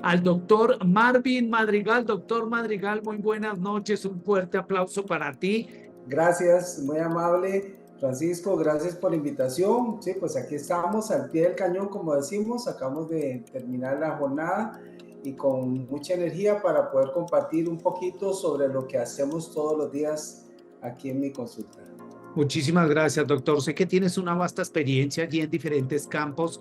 al doctor Marvin Madrigal. Doctor Madrigal, muy buenas noches, un fuerte aplauso para ti. Gracias, muy amable Francisco, gracias por la invitación. Sí, pues aquí estamos al pie del cañón, como decimos, acabamos de terminar la jornada y con mucha energía para poder compartir un poquito sobre lo que hacemos todos los días aquí en mi consulta. Muchísimas gracias, doctor. Sé que tienes una vasta experiencia allí en diferentes campos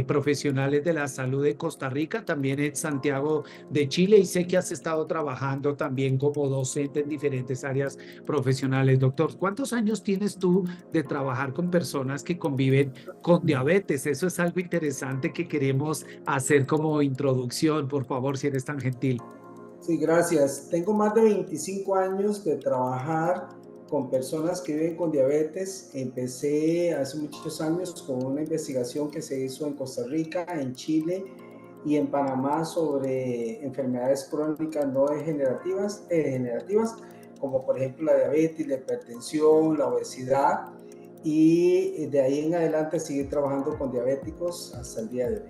profesionales de la salud de Costa Rica, también en Santiago de Chile, y sé que has estado trabajando también como docente en diferentes áreas profesionales. Doctor, ¿cuántos años tienes tú de trabajar con personas que conviven con diabetes? Eso es algo interesante que queremos hacer como introducción, por favor, si eres tan gentil. Sí, gracias. Tengo más de 25 años de trabajar con personas que viven con diabetes. Empecé hace muchos años con una investigación que se hizo en Costa Rica, en Chile y en Panamá sobre enfermedades crónicas no degenerativas, como por ejemplo la diabetes, la hipertensión, la obesidad. Y de ahí en adelante seguí trabajando con diabéticos hasta el día de hoy.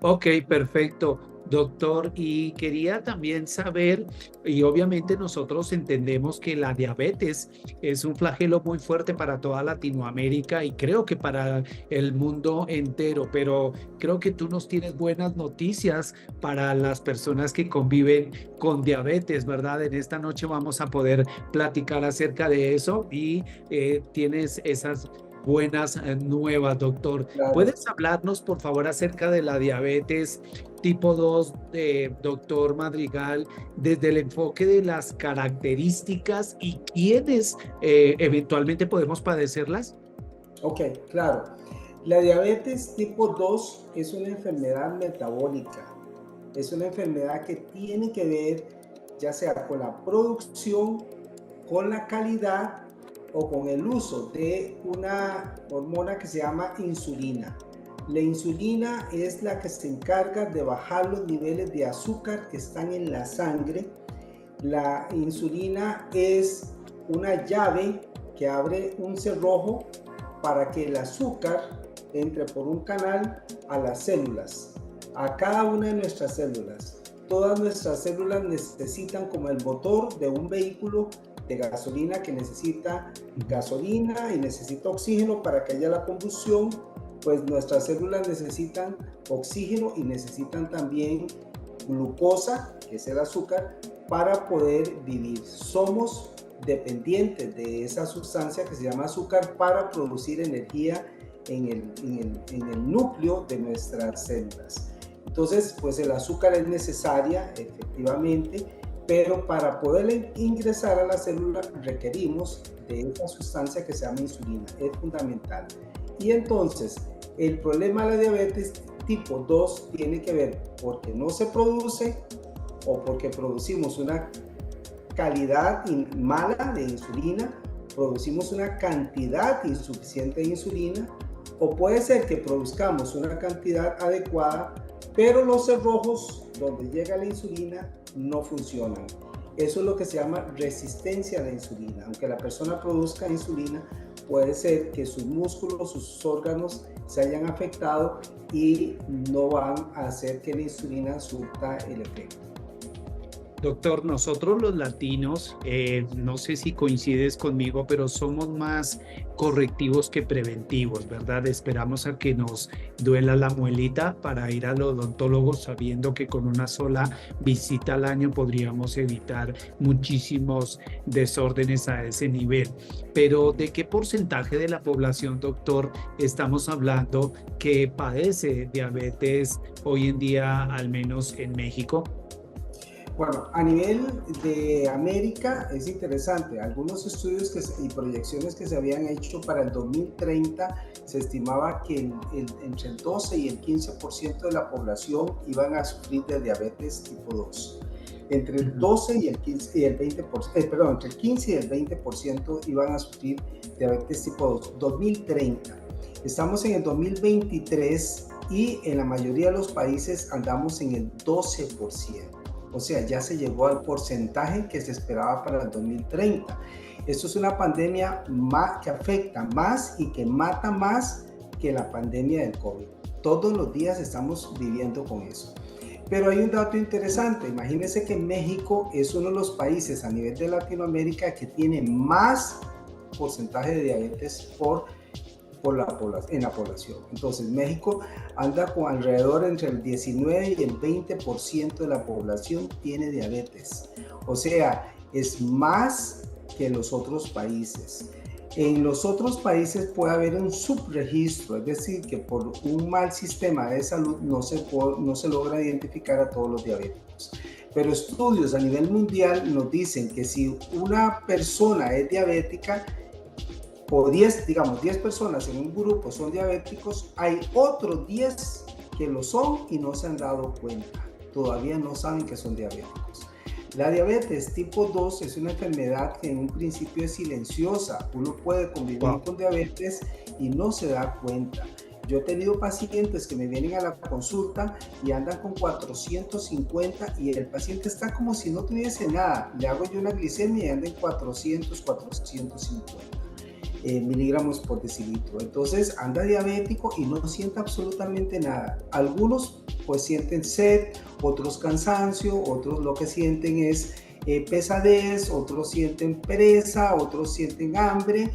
Ok, perfecto, doctor. Y quería también saber, y obviamente nosotros entendemos que la diabetes es un flagelo muy fuerte para toda Latinoamérica y creo que para el mundo entero, pero creo que tú nos tienes buenas noticias para las personas que conviven con diabetes, ¿verdad? En esta noche vamos a poder platicar acerca de eso y tienes esas buenas nuevas, doctor. Claro. ¿Puedes hablarnos, por favor, acerca de la diabetes tipo 2, doctor Madrigal, desde el enfoque de las características y quiénes eventualmente podemos padecerlas? Ok, claro. La diabetes tipo 2 es una enfermedad metabólica. Es una enfermedad que tiene que ver ya sea con la producción, con la calidad o con el uso de una hormona que se llama insulina. La insulina es la que se encarga de bajar los niveles de azúcar que están en la sangre. La insulina es una llave que abre un cerrojo para que el azúcar entre por un canal a las células, a cada una de nuestras células. Todas nuestras células necesitan, como el motor de un vehículo de gasolina que necesita gasolina y necesita oxígeno para que haya la combustión, pues nuestras células necesitan oxígeno y necesitan también glucosa, que es el azúcar, para poder vivir. Somos dependientes de esa sustancia que se llama azúcar para producir energía en el núcleo de nuestras células. Entonces, pues el azúcar es necesaria, efectivamente, pero para poder ingresar a la célula requerimos de esa sustancia que se llama insulina, es fundamental. Y entonces, el problema de la diabetes tipo 2 tiene que ver porque no se produce o porque producimos una calidad mala de insulina, producimos una cantidad insuficiente de insulina, o puede ser que produzcamos una cantidad adecuada, pero los cerrojos donde llega la insulina no funcionan. Eso es lo que se llama resistencia a la insulina. Aunque la persona produzca insulina, puede ser que sus músculos, sus órganos se hayan afectado y no van a hacer que la insulina surta el efecto. Doctor, nosotros los latinos, no sé si coincides conmigo, pero somos más correctivos que preventivos, ¿verdad? Esperamos a que nos duela la muelita para ir al odontólogo sabiendo que con una sola visita al año podríamos evitar muchísimos desórdenes a ese nivel. Pero ¿de qué porcentaje de la población, doctor, estamos hablando que padece diabetes hoy en día, al menos en México? Bueno, a nivel de América es interesante. Algunos estudios y proyecciones que se habían hecho para el 2030 se estimaba que entre el 12 y el 15% de la población iban a sufrir de diabetes tipo 2. Entre el 12 y el 15 y el 20%, perdón, entre el 15 y el 20% iban a sufrir diabetes tipo 2. 2030. Estamos en el 2023 y en la mayoría de los países andamos en el 12%. O sea, ya se llegó al porcentaje que se esperaba para el 2030. Esto es una pandemia que afecta más y que mata más que la pandemia del COVID. Todos los días estamos viviendo con eso. Pero hay un dato interesante. Imagínense que México es uno de los países a nivel de Latinoamérica que tiene más porcentaje de diabetes en la población. Entonces, México anda con alrededor entre el 19 y el 20% de la población tiene diabetes. O sea, es más que los otros países. En los otros países puede haber un subregistro, es decir, que por un mal sistema de salud no se logra identificar a todos los diabéticos. Pero estudios a nivel mundial nos dicen que si una persona es diabética, o 10 personas en un grupo son diabéticos, hay otros 10 que lo son y no se han dado cuenta. Todavía no saben que son diabéticos. La diabetes tipo 2 es una enfermedad que en un principio es silenciosa. Uno puede convivir con diabetes y no se da cuenta. Yo he tenido pacientes que me vienen a la consulta y andan con 450 y el paciente está como si no tuviese nada. Le hago yo una glicemia y anda en 450 miligramos por decilitro. Entonces anda diabético y no siente absolutamente nada. Algunos pues sienten sed, otros cansancio, otros lo que sienten es pesadez, otros sienten pereza, otros sienten hambre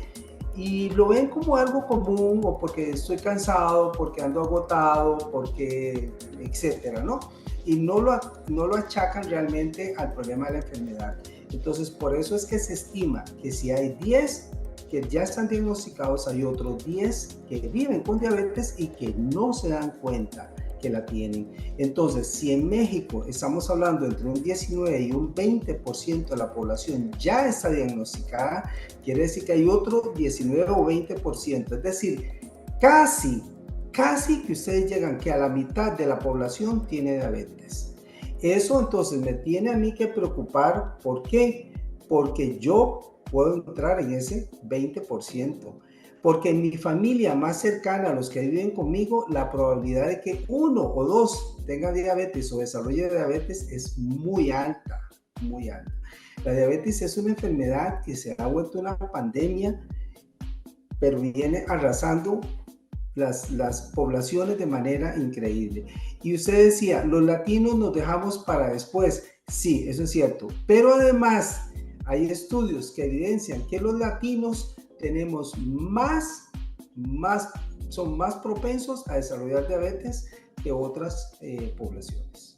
y lo ven como algo común, o porque estoy cansado, porque ando agotado, porque etcétera, ¿no? Y no lo achacan realmente al problema de la enfermedad. Entonces, por eso es que se estima que si hay 10 que ya están diagnosticados, hay otros 10 que viven con diabetes y que no se dan cuenta que la tienen. Entonces, si en México estamos hablando entre un 19 y un 20% de la población ya está diagnosticada, quiere decir que hay otro 19 o 20%, es decir, casi que ustedes llegan que a la mitad de la población tiene diabetes. Eso entonces me tiene a mí que preocupar. ¿Por qué? Porque yo puedo entrar en ese 20%. Porque en mi familia más cercana, a los que viven conmigo, la probabilidad de que uno o dos tengan diabetes o desarrolle diabetes es muy alta, muy alta. La diabetes es una enfermedad que se ha vuelto una pandemia, pero viene arrasando las poblaciones de manera increíble. Y usted decía, los latinos nos dejamos para después. Sí, eso es cierto. Pero además hay estudios que evidencian que los latinos tenemos son más propensos a desarrollar diabetes que otras poblaciones.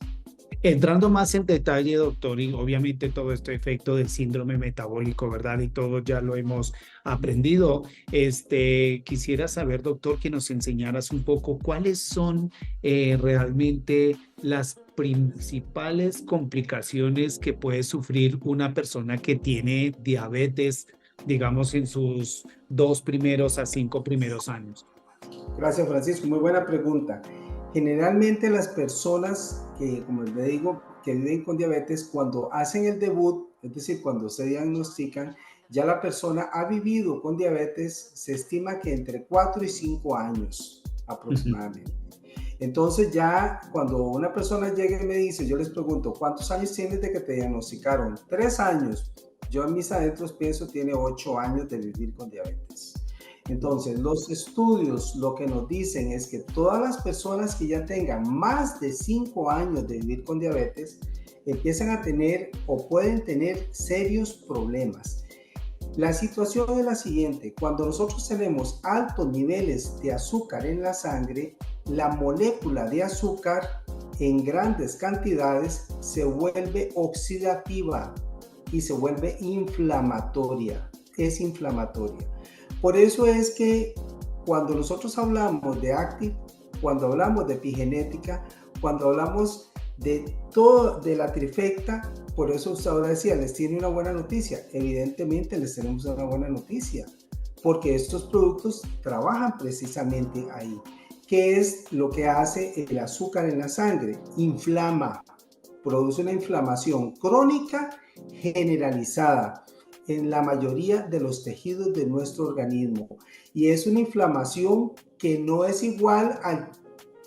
Entrando más en detalle, doctor, y obviamente todo este efecto del síndrome metabólico, ¿verdad? Y todo ya lo hemos aprendido. Quisiera saber, doctor, que nos enseñaras un poco cuáles son realmente las principales complicaciones que puede sufrir una persona que tiene diabetes, digamos, en sus 2 primeros a 5 primeros años. Gracias, Francisco. Muy buena pregunta. Generalmente las personas que, como les digo, que viven con diabetes, cuando hacen el debut, es decir, cuando se diagnostican, ya la persona ha vivido con diabetes, se estima que entre 4 y 5 años aproximadamente. Entonces ya cuando una persona llega y me dice, yo les pregunto, ¿cuántos años tienes de que te diagnosticaron? 3 años. Yo en mis adentros pienso tiene 8 años de vivir con diabetes. Entonces, los estudios lo que nos dicen es que todas las personas que ya tengan más de 5 años de vivir con diabetes empiezan a tener o pueden tener serios problemas. La situación es la siguiente: cuando nosotros tenemos altos niveles de azúcar en la sangre, la molécula de azúcar en grandes cantidades se vuelve oxidativa y se vuelve inflamatoria. Es inflamatoria. Por eso es que cuando nosotros hablamos de Active, cuando hablamos de epigenética, cuando hablamos de todo, de la trifecta, por eso usted ahora decía, les tiene una buena noticia. Evidentemente les tenemos una buena noticia, porque estos productos trabajan precisamente ahí. ¿Qué es lo que hace el azúcar en la sangre? Inflama, produce una inflamación crónica generalizada en la mayoría de los tejidos de nuestro organismo, y es una inflamación que no es igual al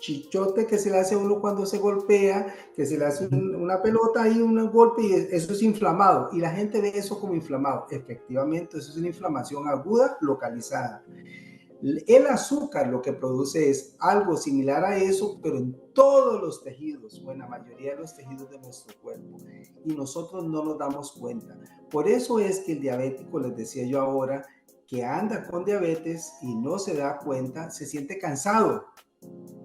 chichote que se le hace a uno cuando se golpea, que se le hace una pelota y un golpe y eso es inflamado, y la gente ve eso como inflamado. Efectivamente, eso es una inflamación aguda localizada. El azúcar lo que produce es algo similar a eso, pero en todos los tejidos, o en la mayoría de los tejidos de nuestro cuerpo, y nosotros no nos damos cuenta. Por eso es que el diabético, les decía yo ahora, que anda con diabetes y no se da cuenta, se siente cansado,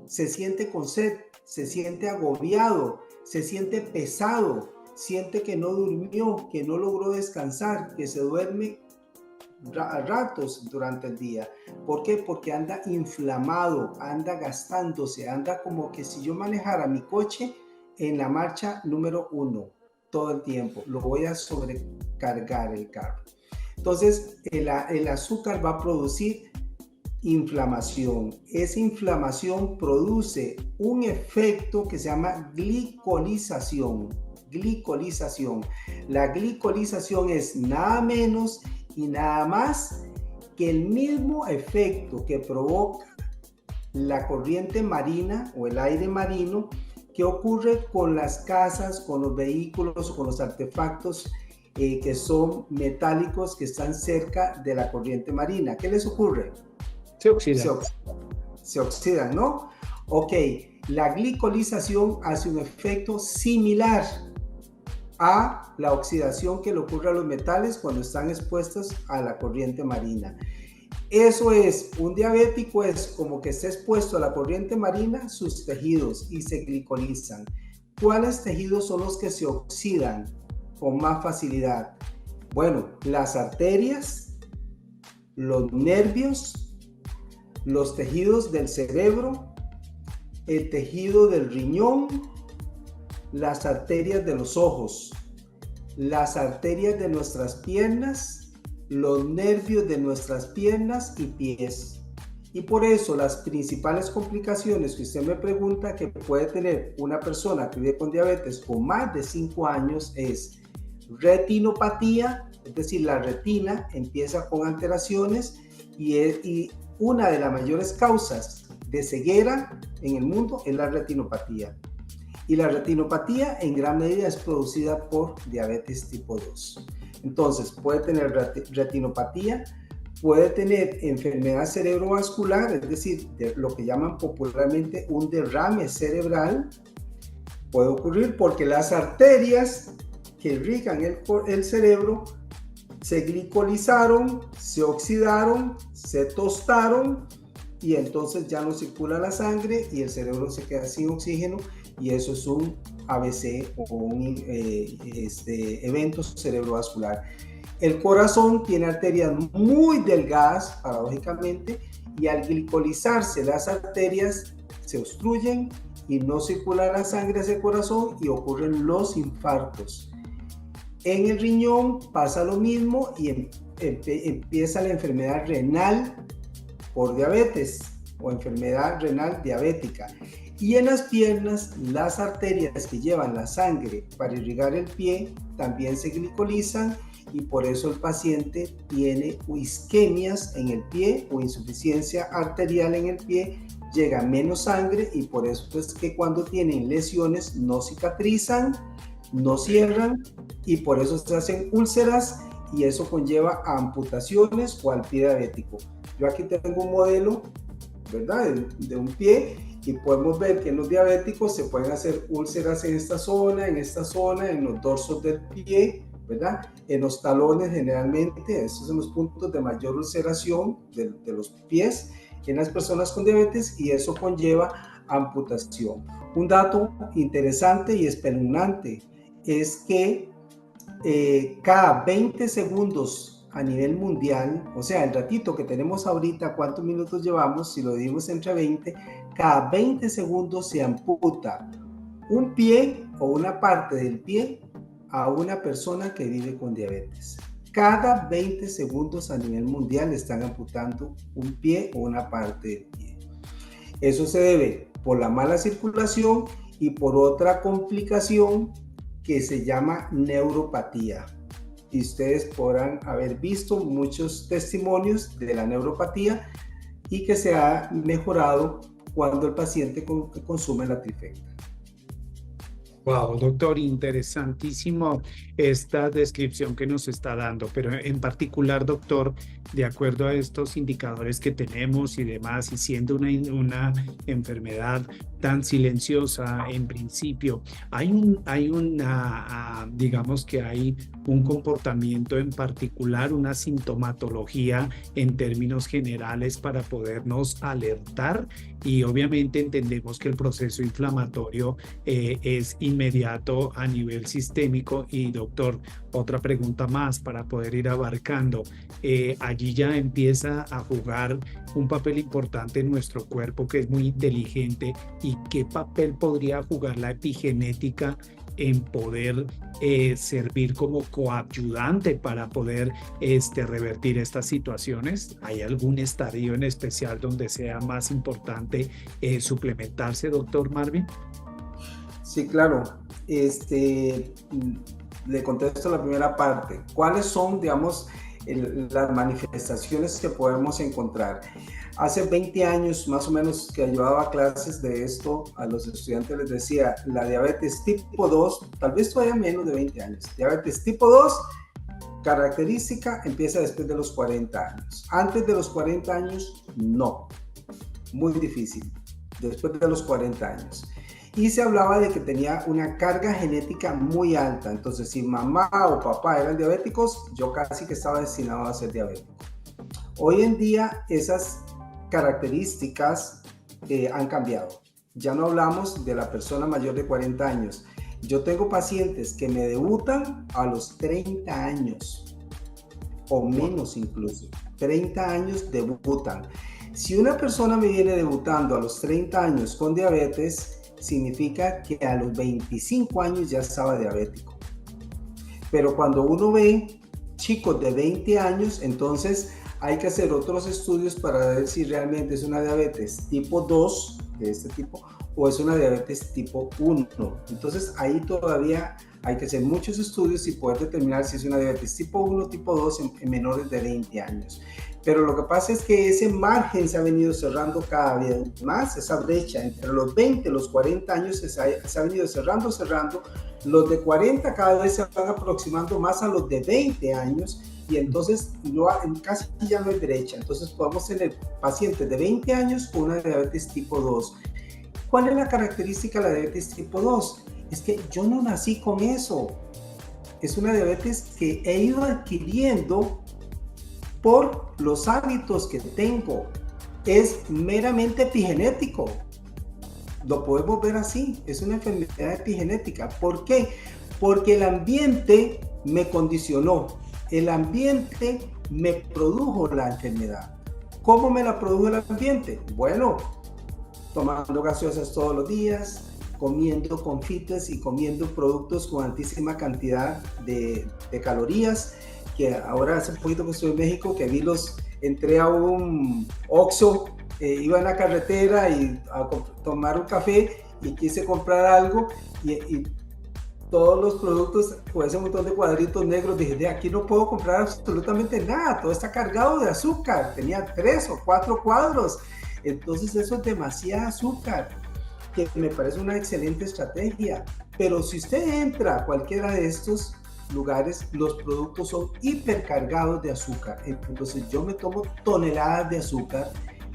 se siente con sed, se siente agobiado, se siente pesado, siente que no durmió, que no logró descansar, que se duerme a ratos durante el día. ¿Por qué? Porque anda inflamado, anda gastándose, anda como que si yo manejara mi coche en la marcha número 1 todo el tiempo, lo voy a sobrecargar el carro. Entonces el azúcar va a producir inflamación. Esa inflamación produce un efecto que se llama glicolización. La glicolización es nada menos y nada más que el mismo efecto que provoca la corriente marina o el aire marino que ocurre con las casas, con los vehículos o con los artefactos que son metálicos que están cerca de la corriente marina. ¿Qué les ocurre? Se oxidan. Se oxidan, ¿no? Ok, la glicolización hace un efecto similar a la oxidación que le ocurre a los metales cuando están expuestos a la corriente marina. Eso es, un diabético es como que está expuesto a la corriente marina sus tejidos y se glicolizan. ¿Cuáles tejidos son los que se oxidan con más facilidad? Bueno, las arterias, los nervios, los tejidos del cerebro, el tejido del riñón, las arterias de los ojos, las arterias de nuestras piernas, los nervios de nuestras piernas y pies. Y por eso las principales complicaciones que usted me pregunta que puede tener una persona que vive con diabetes con más de 5 años es retinopatía, es decir, la retina empieza con alteraciones y una de las mayores causas de ceguera en el mundo es la retinopatía. Y la retinopatía en gran medida es producida por diabetes tipo 2. Entonces puede tener retinopatía, puede tener enfermedad cerebrovascular, es decir, de lo que llaman popularmente un derrame cerebral. Puede ocurrir porque las arterias que irrigan el cerebro se glicolizaron, se oxidaron, se tostaron y entonces ya no circula la sangre y el cerebro se queda sin oxígeno y eso es un ABC o un evento cerebrovascular. El corazón tiene arterias muy delgadas, paradójicamente, y al glicolizarse las arterias se obstruyen y no circula la sangre hacia el corazón y ocurren los infartos. En el riñón pasa lo mismo y empieza la enfermedad renal por diabetes o enfermedad renal diabética. Y en las piernas, las arterias que llevan la sangre para irrigar el pie también se glicolizan y por eso el paciente tiene isquemias en el pie o insuficiencia arterial en el pie, llega menos sangre y por eso es que cuando tienen lesiones no cicatrizan, no cierran y por eso se hacen úlceras y eso conlleva a amputaciones o al pie diabético. Yo aquí tengo un modelo, ¿verdad?, de un pie y podemos ver que en los diabéticos se pueden hacer úlceras en esta zona, en los dorsos del pie, ¿verdad? En los talones generalmente, estos son los puntos de mayor ulceración de los pies en las personas con diabetes y eso conlleva amputación. Un dato interesante y espeluznante es que cada 20 segundos a nivel mundial, o sea, el ratito que tenemos ahorita, ¿cuántos minutos llevamos? Si lo dividimos entre 20, cada 20 segundos se amputa un pie o una parte del pie a una persona que vive con diabetes. Cada 20 segundos a nivel mundial están amputando un pie o una parte del pie. Eso se debe por la mala circulación y por otra complicación que se llama neuropatía. Y ustedes podrán haber visto muchos testimonios de la neuropatía y que se ha mejorado cuando el paciente consume la trifecta. Wow, doctor, interesantísimo esta descripción que nos está dando, pero en particular, doctor, de acuerdo a estos indicadores que tenemos y demás, y siendo una enfermedad tan silenciosa en principio, digamos que hay un comportamiento en particular, una sintomatología en términos generales para podernos alertar y obviamente entendemos que el proceso inflamatorio es inmediato a nivel sistémico. Y doctor, otra pregunta más para poder ir abarcando. Allí ya empieza a jugar un papel importante en nuestro cuerpo que es muy inteligente. ¿Y qué papel podría jugar la epigenética en poder servir como coadyuvante para poder revertir estas situaciones? ¿Hay algún estadio en especial donde sea más importante suplementarse, doctor Marvin? Sí, claro. Le contesto la primera parte. ¿Cuáles son, digamos, las manifestaciones que podemos encontrar? Hace 20 años más o menos que yo daba clases de esto a los estudiantes, les decía, la diabetes tipo 2, tal vez todavía menos de 20 años, diabetes tipo 2, característica, empieza después de los 40 años. Antes de los 40 años, no, muy difícil, después de los 40 años. Y se hablaba de que tenía una carga genética muy alta. Entonces, si mamá o papá eran diabéticos, yo casi que estaba destinado a ser diabético. Hoy en día, esas características han cambiado. Ya no hablamos de la persona mayor de 40 años. Yo tengo pacientes que me debutan a los 30 años o menos incluso. 30 años debutan. Si una persona me viene debutando a los 30 años con diabetes, significa que a los 25 años ya estaba diabético. Pero cuando uno ve chicos de 20 años, entonces hay que hacer otros estudios para ver si realmente es una diabetes tipo 2 de este tipo o es una diabetes tipo 1. Entonces ahí todavía hay que hacer muchos estudios y poder determinar si es una diabetes tipo 1 tipo 2 en menores de 20 años. Pero lo que pasa es que ese margen se ha venido cerrando cada vez más, esa brecha entre los 20 y los 40 años se ha venido cerrando. Los de 40 cada vez se van aproximando más a los de 20 años y entonces casi ya no hay brecha. Entonces podemos tener pacientes de 20 años con una diabetes tipo 2. ¿Cuál es la característica de la diabetes tipo 2? Es que yo no nací con eso. Es una diabetes que he ido adquiriendo por los hábitos que tengo. Es meramente epigenético. Lo podemos ver así. Es una enfermedad epigenética. ¿Por qué? Porque el ambiente me condicionó. El ambiente me produjo la enfermedad. ¿Cómo me la produjo el ambiente? Bueno, tomando gaseosas todos los días, comiendo confites y comiendo productos con altísima cantidad de calorías, que ahora hace poquito que estoy en México, que entré a un Oxxo, iba en la carretera y a tomar un café y quise comprar algo y todos los productos con ese montón de cuadritos negros, dije, de aquí no puedo comprar absolutamente nada, todo está cargado de azúcar, tenía 3 o 4 cuadros, entonces eso es demasiado azúcar, que me parece una excelente estrategia, pero si usted entra a cualquiera de estos lugares, los productos son hipercargados de azúcar, entonces yo me tomo toneladas de azúcar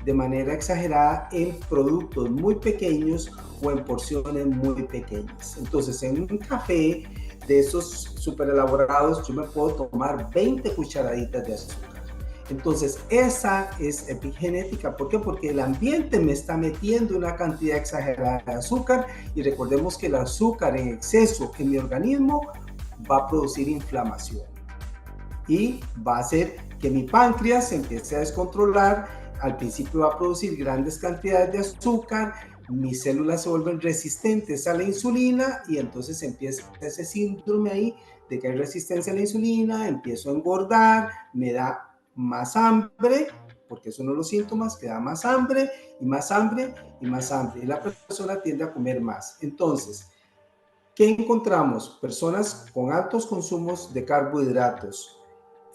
de manera exagerada en productos muy pequeños o en porciones muy pequeñas. Entonces, en un café de esos súper elaborados, yo me puedo tomar 20 cucharaditas de azúcar. Entonces, esa es epigenética. ¿Por qué? Porque el ambiente me está metiendo una cantidad exagerada de azúcar y recordemos que el azúcar en exceso en mi organismo va a producir inflamación y va a hacer que mi páncreas se empiece a descontrolar. Al principio va a producir grandes cantidades de azúcar, mis células se vuelven resistentes a la insulina y entonces empieza ese síndrome ahí de que hay resistencia a la insulina, empiezo a engordar, me da más hambre, porque es uno de los síntomas, que da más hambre y más hambre y más hambre y la persona tiende a comer más. Entonces, ¿qué encontramos? Personas con altos consumos de carbohidratos.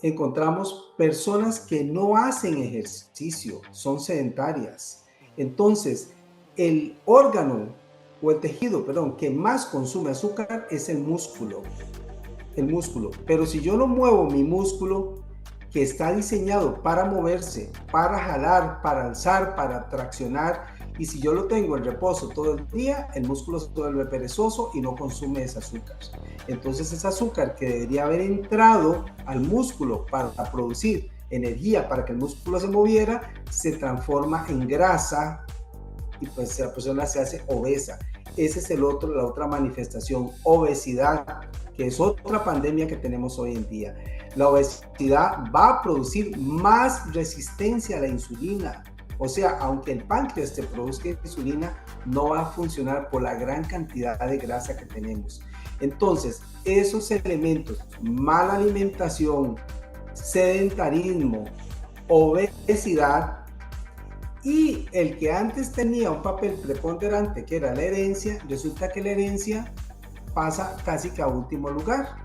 Encontramos personas que no hacen ejercicio, son sedentarias. Entonces, el órgano o el tejido, perdón, que más consume azúcar es el músculo. El músculo. Pero si yo no muevo mi músculo, que está diseñado para moverse, para jalar, para alzar, para traccionar, y si yo lo tengo en reposo todo el día, el músculo se vuelve perezoso y no consume ese azúcar. Entonces ese azúcar que debería haber entrado al músculo para producir energía para que el músculo se moviera, se transforma en grasa y pues la persona se hace obesa. Ese es la otra manifestación, obesidad, que es otra pandemia que tenemos hoy en día. La obesidad va a producir más resistencia a la insulina. O sea, aunque el páncreas te produzca insulina, no va a funcionar por la gran cantidad de grasa que tenemos. Entonces, esos elementos, mala alimentación, sedentarismo, obesidad, y el que antes tenía un papel preponderante, que era la herencia, resulta que la herencia pasa casi que a último lugar.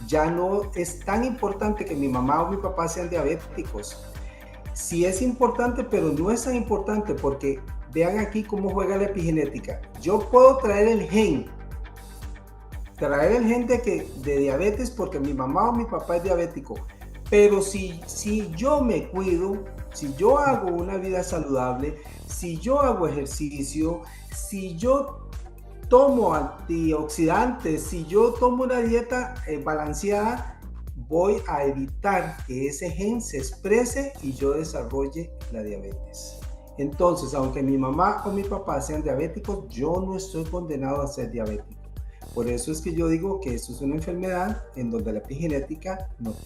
Ya no es tan importante que mi mamá o mi papá sean diabéticos. Sí es importante, pero no es tan importante porque vean aquí cómo juega la epigenética. Yo puedo traer el gen de diabetes porque mi mamá o mi papá es diabético, pero si yo me cuido, si yo hago una vida saludable, si yo hago ejercicio, si yo tomo antioxidantes, si yo tomo una dieta balanceada, voy a evitar que ese gen se exprese y yo desarrolle la diabetes. Entonces, aunque mi mamá o mi papá sean diabéticos, yo no estoy condenado a ser diabético. Por eso es que yo digo que esto es una enfermedad en donde la epigenética nos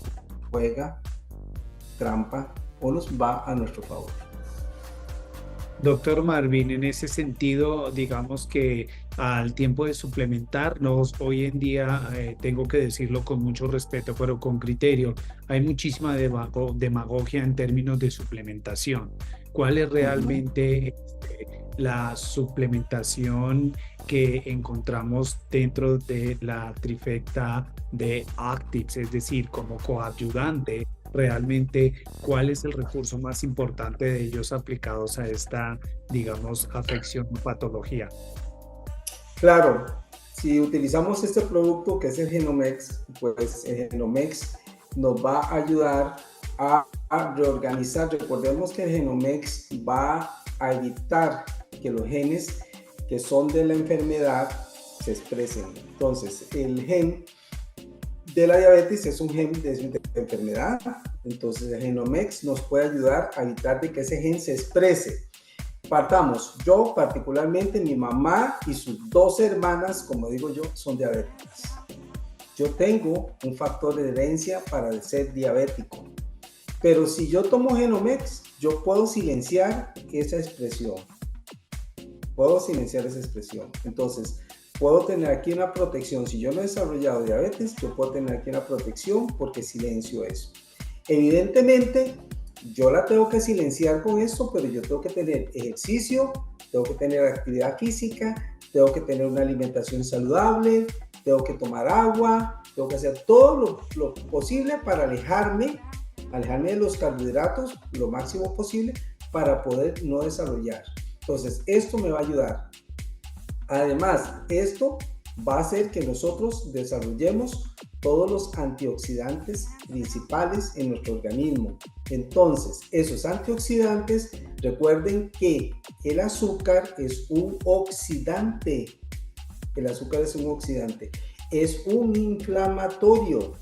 juega trampa o nos va a nuestro favor. Doctor Marvin, en ese sentido, digamos que al tiempo de suplementarnos, hoy en día, tengo que decirlo con mucho respeto, pero con criterio, hay muchísima demagogia en términos de suplementación. ¿Cuál es realmente la suplementación que encontramos dentro de la trifecta de Actives, es decir, como coadyuvante? Realmente cuál es el recurso más importante de ellos aplicados a esta, digamos, afección o patología? Claro, si utilizamos este producto que es el Genomex, pues el Genomex nos va a ayudar a reorganizar. Recordemos que el Genomex va a evitar que los genes que son de la enfermedad se expresen. Entonces, el gen de la diabetes es un gen de enfermedad, entonces el Genomex nos puede ayudar a evitar de que ese gen se exprese. Partamos, yo particularmente, mi mamá y sus dos hermanas, como digo yo, son diabéticas. Yo tengo un factor de herencia para ser diabético, pero si yo tomo Genomex, yo puedo silenciar esa expresión. Entonces, puedo tener aquí una protección. Si yo no he desarrollado diabetes, yo puedo tener aquí una protección porque silencio eso. Evidentemente, yo la tengo que silenciar con esto, pero yo tengo que tener ejercicio, tengo que tener actividad física, tengo que tener una alimentación saludable, tengo que tomar agua, tengo que hacer todo lo posible para alejarme de los carbohidratos lo máximo posible para poder no desarrollar. Entonces, esto me va a ayudar. Además, esto va a hacer que nosotros desarrollemos todos los antioxidantes principales en nuestro organismo. Entonces, esos antioxidantes, recuerden que el azúcar es un oxidante. Es un inflamatorio.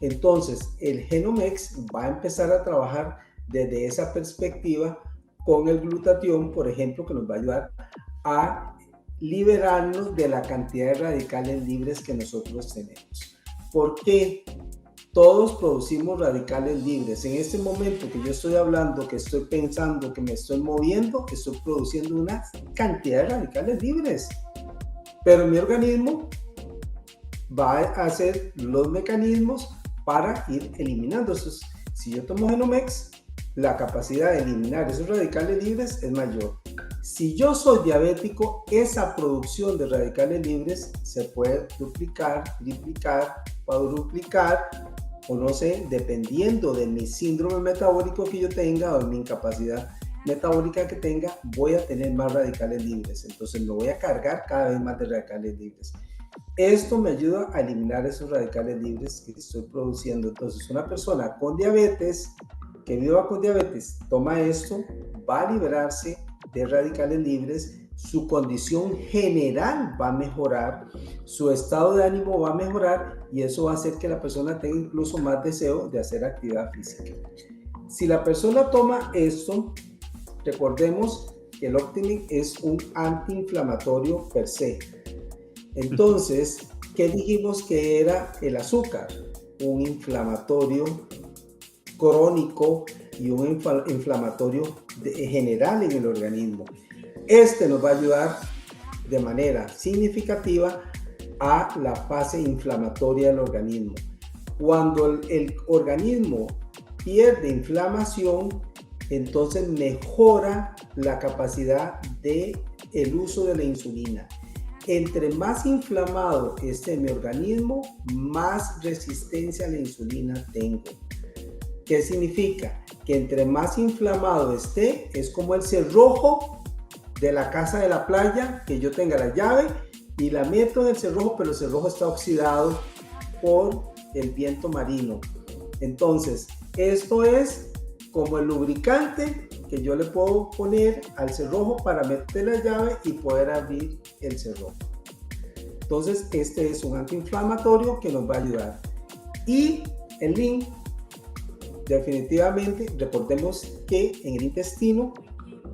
Entonces, el Genomex va a empezar a trabajar desde esa perspectiva con el glutatión, por ejemplo, que nos va a ayudar a liberarnos de la cantidad de radicales libres que nosotros tenemos. ¿Por qué? Todos producimos radicales libres. En este momento que yo estoy hablando, que estoy pensando, que me estoy moviendo, estoy produciendo una cantidad de radicales libres. Pero mi organismo va a hacer los mecanismos para ir eliminando esos. Si yo tomo Genomex, la capacidad de eliminar esos radicales libres es mayor. Si yo soy diabético, esa producción de radicales libres se puede duplicar, triplicar, cuadruplicar, o no sé, dependiendo de mi síndrome metabólico que yo tenga o de mi incapacidad metabólica que tenga, voy a tener más radicales libres. Entonces me voy a cargar cada vez más de radicales libres. Esto me ayuda a eliminar esos radicales libres que estoy produciendo. Entonces, una persona con diabetes, que viva con diabetes, toma esto, va a liberarse de radicales libres, su condición general va a mejorar, su estado de ánimo va a mejorar y eso va a hacer que la persona tenga incluso más deseo de hacer actividad física. Si la persona toma esto, recordemos que el Optimin es un antiinflamatorio per se. Entonces, ¿qué dijimos que era el azúcar? Un inflamatorio crónico y un inflamatorio general en el organismo. Este nos va a ayudar de manera significativa a la fase inflamatoria del organismo. Cuando el organismo pierde inflamación, entonces mejora la capacidad del uso de la insulina. Entre más inflamado esté mi organismo, más resistencia a la insulina tengo. ¿Qué significa? Que entre más inflamado esté, es como el cerrojo de la casa de la playa, que yo tenga la llave y la meto en el cerrojo, pero el cerrojo está oxidado por el viento marino. Entonces, esto es como el lubricante que yo le puedo poner al cerrojo para meter la llave y poder abrir el cerrojo. Entonces, este es un antiinflamatorio que nos va a ayudar. Y el link, definitivamente, recordemos que en el intestino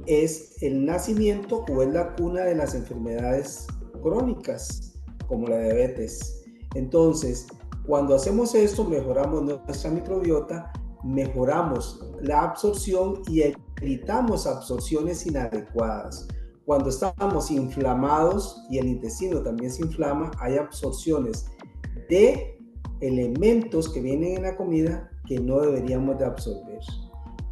es el nacimiento o es la cuna de las enfermedades crónicas, como la diabetes. Entonces, cuando hacemos esto, mejoramos nuestra microbiota, mejoramos la absorción y evitamos absorciones inadecuadas. Cuando estamos inflamados y el intestino también se inflama, hay absorciones de elementos que vienen en la comida que no deberíamos de absorber.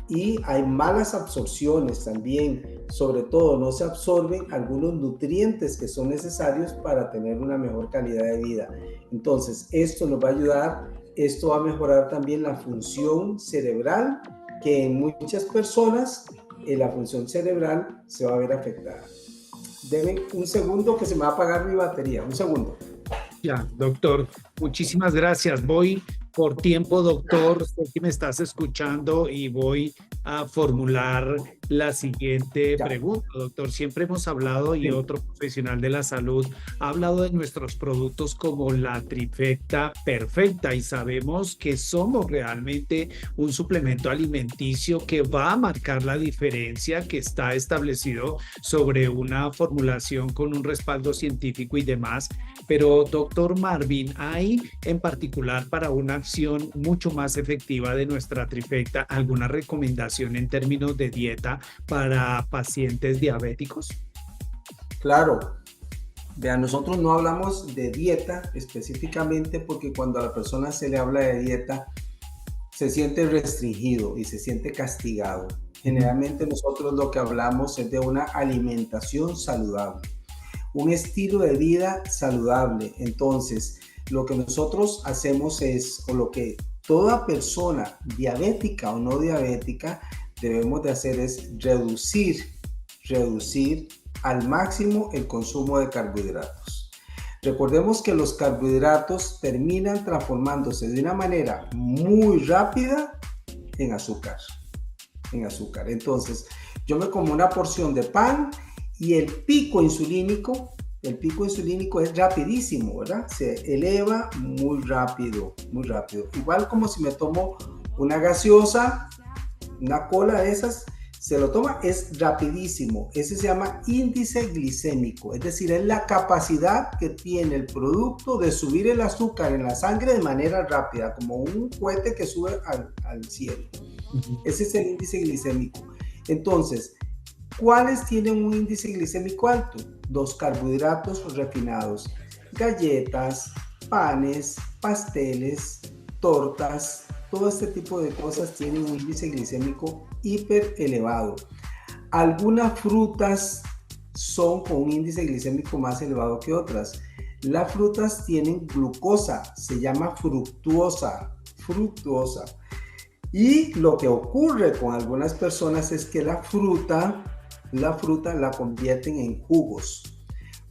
Y hay malas absorciones también, sobre todo no se absorben algunos nutrientes que son necesarios para tener una mejor calidad de vida. Entonces, esto nos va a ayudar, esto va a mejorar también la función cerebral, que en muchas personas la función cerebral se va a ver afectada. Denme un segundo que se me va a apagar mi batería, un segundo. Ya, doctor, muchísimas gracias. Voy por tiempo, doctor, sé que me estás escuchando y voy a formular la siguiente pregunta, doctor. Siempre hemos hablado y otro profesional de la salud ha hablado de nuestros productos como la trifecta perfecta y sabemos que somos realmente un suplemento alimenticio que va a marcar la diferencia, que está establecido sobre una formulación con un respaldo científico y demás. Pero, doctor Marvin, ¿hay en particular para una acción mucho más efectiva de nuestra trifecta alguna recomendación en términos de dieta para pacientes diabéticos? Claro. Vean, nosotros no hablamos de dieta específicamente porque cuando a la persona se le habla de dieta se siente restringido y se siente castigado. Generalmente nosotros lo que hablamos es de una alimentación saludable, un estilo de vida saludable. Entonces, lo que nosotros hacemos es, o lo que toda persona diabética o no diabética debemos de hacer es reducir al máximo el consumo de carbohidratos. Recordemos que los carbohidratos terminan transformándose de una manera muy rápida en azúcar. Entonces, yo me como una porción de pan y el pico insulínico es rapidísimo, ¿verdad? Se eleva muy rápido. Igual como si me tomo una gaseosa, una cola de esas, se lo toma, es rapidísimo. Ese se llama índice glicémico, es decir, es la capacidad que tiene el producto de subir el azúcar en la sangre de manera rápida, como un cohete que sube al cielo. Ese es el índice glicémico. Entonces, ¿cuáles tienen un índice glicémico alto? Los carbohidratos refinados, galletas, panes, pasteles, tortas, todo este tipo de cosas tienen un índice glicémico hiper elevado. Algunas frutas son con un índice glicémico más elevado que otras. Las frutas tienen glucosa, se llama fructuosa. Y lo que ocurre con algunas personas es que la fruta la convierten en jugos.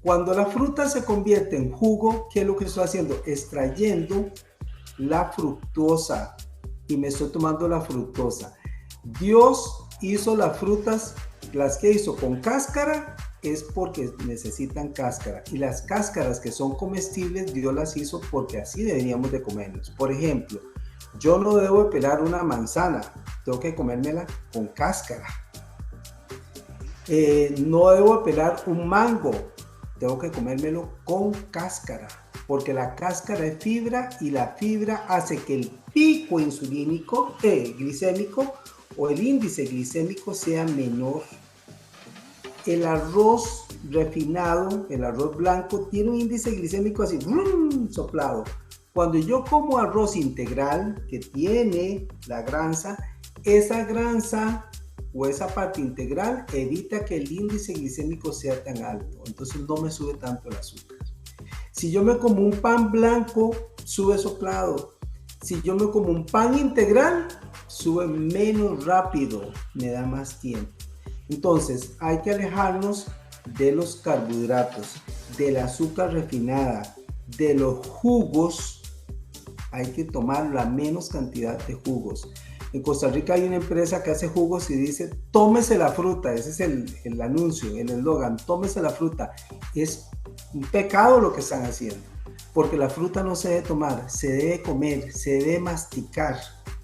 Cuando la fruta se convierte en jugo, ¿qué es lo que estoy haciendo? Extrayendo la fructosa y me estoy tomando la fructosa. Dios hizo las frutas, las que hizo con cáscara, es porque necesitan cáscara. Y las cáscaras que son comestibles, Dios las hizo porque así deberíamos de comernos. Por ejemplo, yo no debo de pelar una manzana, tengo que comérmela con cáscara. No debo de pelar un mango, tengo que comérmelo con cáscara, porque la cáscara es fibra y la fibra hace que el pico insulínico, glicémico o el índice glicémico sea menor. El arroz refinado, el arroz blanco, tiene un índice glicémico así, soplado. Cuando yo como arroz integral que tiene la grasa, esa grasa o esa parte integral evita que el índice glicémico sea tan alto, entonces no me sube tanto el azúcar. Si yo me como un pan blanco, sube soplado. Si yo me como un pan integral, sube menos rápido, me da más tiempo. Entonces hay que alejarnos de los carbohidratos, del azúcar refinada, de los jugos. Hay que tomar la menos cantidad de jugos. En Costa Rica hay una empresa que hace jugos y dice, tómese la fruta. Ese es el anuncio, el eslogan, tómese la fruta. Es un pecado lo que están haciendo, porque la fruta no se debe tomar, se debe comer, se debe masticar.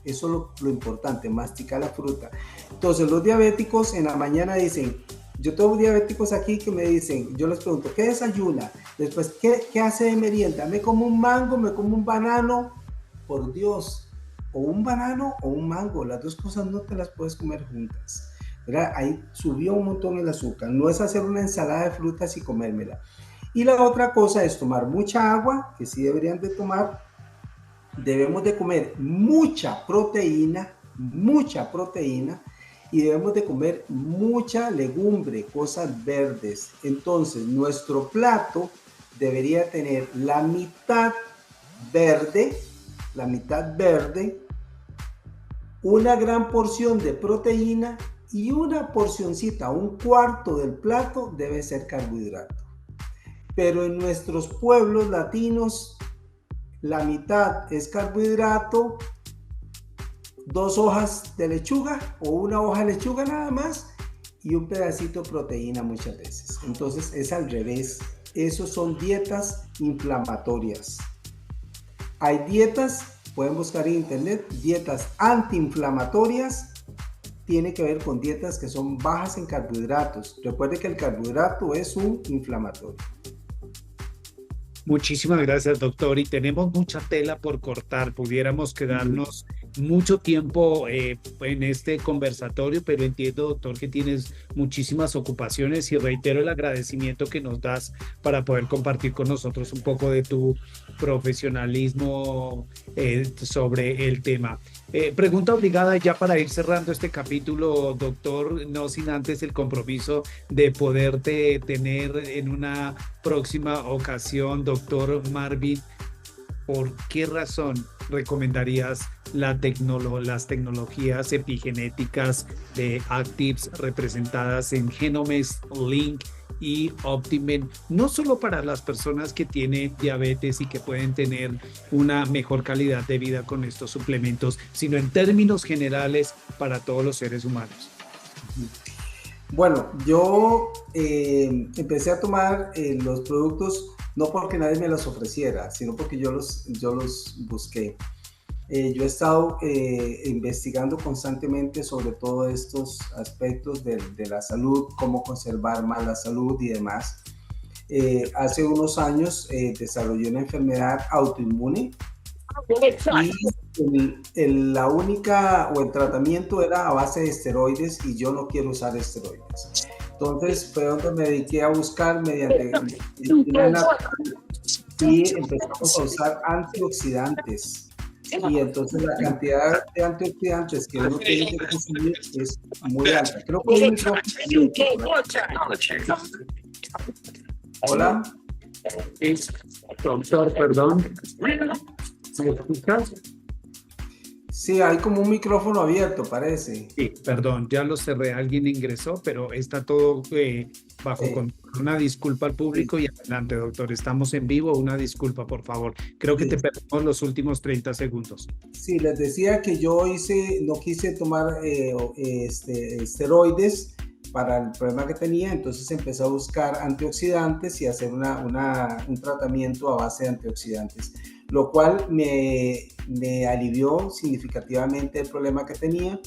Eso es lo importante, masticar la fruta. Entonces los diabéticos en la mañana dicen, yo tengo diabéticos aquí que me dicen, yo les pregunto, ¿qué desayuna? Después, ¿qué hace de merienda? ¿Me como un mango? ¿Me como un banano? Por Dios, o un banano o un mango, las dos cosas no te las puedes comer juntas, ¿verdad? Ahí subió un montón el azúcar, no es hacer una ensalada de frutas y comérmela. Y la otra cosa es tomar mucha agua, que sí deberían de tomar. Debemos de comer mucha proteína y debemos de comer mucha legumbre, cosas verdes. Entonces nuestro plato debería tener la mitad verde, una gran porción de proteína y una porcioncita, un cuarto del plato debe ser carbohidrato. Pero en nuestros pueblos latinos, la mitad es carbohidrato, 2 hojas de lechuga o una hoja de lechuga nada más y un pedacito de proteína muchas veces. Entonces es al revés. Esos son dietas inflamatorias. Hay dietas, pueden buscar en internet, dietas antiinflamatorias. Tiene que ver con dietas que son bajas en carbohidratos. Recuerde que el carbohidrato es un inflamatorio. Muchísimas gracias, doctor. Y tenemos mucha tela por cortar. Pudiéramos quedarnos mucho tiempo en este conversatorio, pero entiendo, doctor, que tienes muchísimas ocupaciones y reitero el agradecimiento que nos das para poder compartir con nosotros un poco de tu profesionalismo sobre el tema. Pregunta obligada ya para ir cerrando este capítulo, doctor, no sin antes el compromiso de poderte tener en una próxima ocasión, doctor Marvin. ¿Por qué razón recomendarías las tecnologías epigenéticas de Actives representadas en Genomes, Link y Optimen, no solo para las personas que tienen diabetes y que pueden tener una mejor calidad de vida con estos suplementos, sino en términos generales para todos los seres humanos? Bueno, yo empecé a tomar los productos no porque nadie me los ofreciera, sino porque yo los busqué. Yo he estado investigando constantemente sobre todos estos aspectos de la salud, cómo conservar más la salud y demás. Hace unos años desarrollé una enfermedad autoinmune y la única o el tratamiento era a base de esteroides y yo no quiero usar esteroides. Entonces fue donde me dediqué a buscar mediante y empezamos a usar antioxidantes. Y entonces la cantidad de antioxidantes que uno tiene que consumir es muy alta. Creo que Hola. Doctor, perdón. ¿Me escuchas? Sí, hay como un micrófono abierto, parece. Sí, perdón, ya lo cerré, alguien ingresó, pero está todo bajo Eh, control. Una disculpa al sí, público y adelante, doctor. Estamos en vivo, una disculpa, por favor. Creo que te sí. perdimos los últimos 30 segundos. Sí, les decía que no quise tomar esteroides para el problema que tenía, entonces empecé a buscar antioxidantes y hacer un tratamiento a base de antioxidantes, lo cual me alivió significativamente el problema que tenía,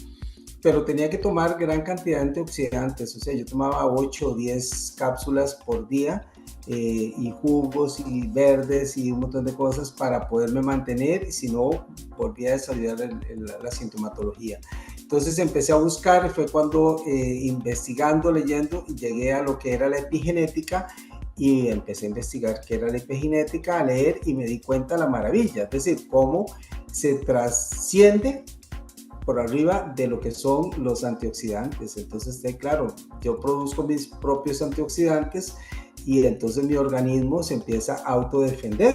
pero tenía que tomar gran cantidad de antioxidantes, o sea, yo tomaba 8 o 10 cápsulas por día, y jugos y verdes y un montón de cosas para poderme mantener, y si no, volvía a desarrollar la sintomatología. Entonces empecé a buscar, fue cuando investigando, leyendo, llegué a lo que era la epigenética y empecé a investigar qué era la epigenética, a leer y me di cuenta de la maravilla, es decir, cómo se trasciende por arriba de lo que son los antioxidantes. Entonces, claro, yo produzco mis propios antioxidantes y entonces mi organismo se empieza a autodefender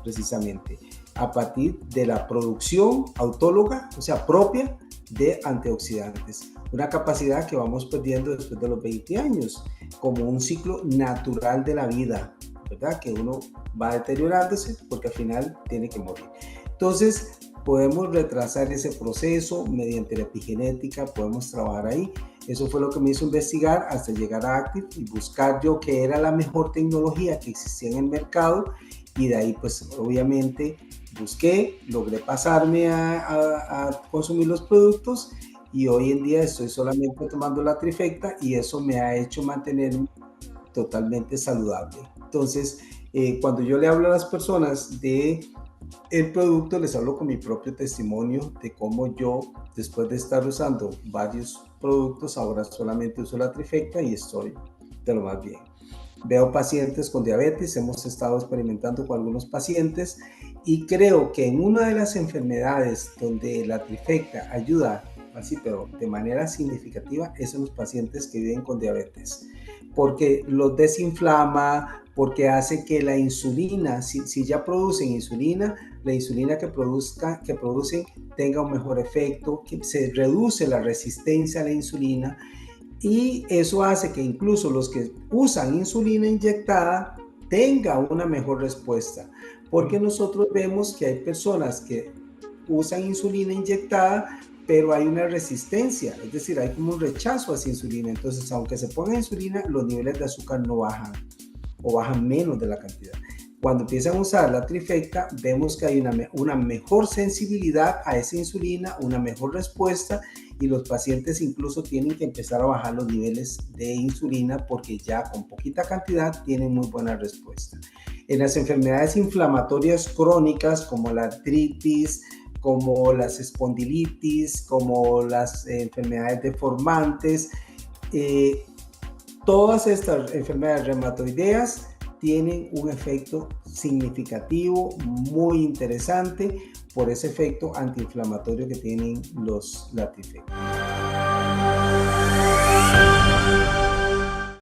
precisamente a partir de la producción autóloga, o sea, propia de antioxidantes. Una capacidad que vamos perdiendo después de los 20 años, como un ciclo natural de la vida, ¿verdad? Que uno va deteriorándose porque al final tiene que morir. Entonces, podemos retrasar ese proceso mediante la epigenética, podemos trabajar ahí. Eso fue lo que me hizo investigar hasta llegar a Active y buscar yo qué era la mejor tecnología que existía en el mercado, y de ahí pues obviamente busqué, logré pasarme a consumir los productos y hoy en día estoy solamente tomando la trifecta y eso me ha hecho mantenerme totalmente saludable. Entonces, cuando yo le hablo a las personas de el producto, les hablo con mi propio testimonio de cómo yo, después de estar usando varios productos, ahora solamente uso la trifecta y estoy de lo más bien. Veo pacientes con diabetes, hemos estado experimentando con algunos pacientes y creo que en una de las enfermedades donde la trifecta ayuda así, pero de manera significativa, es en los pacientes que viven con diabetes, porque los desinflama, porque hace que la insulina, si ya producen insulina, la insulina que producen tenga un mejor efecto, que se reduce la resistencia a la insulina, y eso hace que incluso los que usan insulina inyectada tengan una mejor respuesta, porque nosotros vemos que hay personas que usan insulina inyectada, pero hay una resistencia, es decir, hay como un rechazo a esa insulina. Entonces, aunque se ponga insulina, los niveles de azúcar no bajan o bajan menos de la cantidad. Cuando empiezan a usar la trifecta, vemos que hay una mejor sensibilidad a esa insulina, una mejor respuesta, y los pacientes incluso tienen que empezar a bajar los niveles de insulina porque ya con poquita cantidad tienen muy buena respuesta. En las enfermedades inflamatorias crónicas como la artritis, como las espondilitis, como las enfermedades deformantes, todas estas enfermedades reumatoideas tienen un efecto significativo, muy interesante, por ese efecto antiinflamatorio que tienen la trifecta.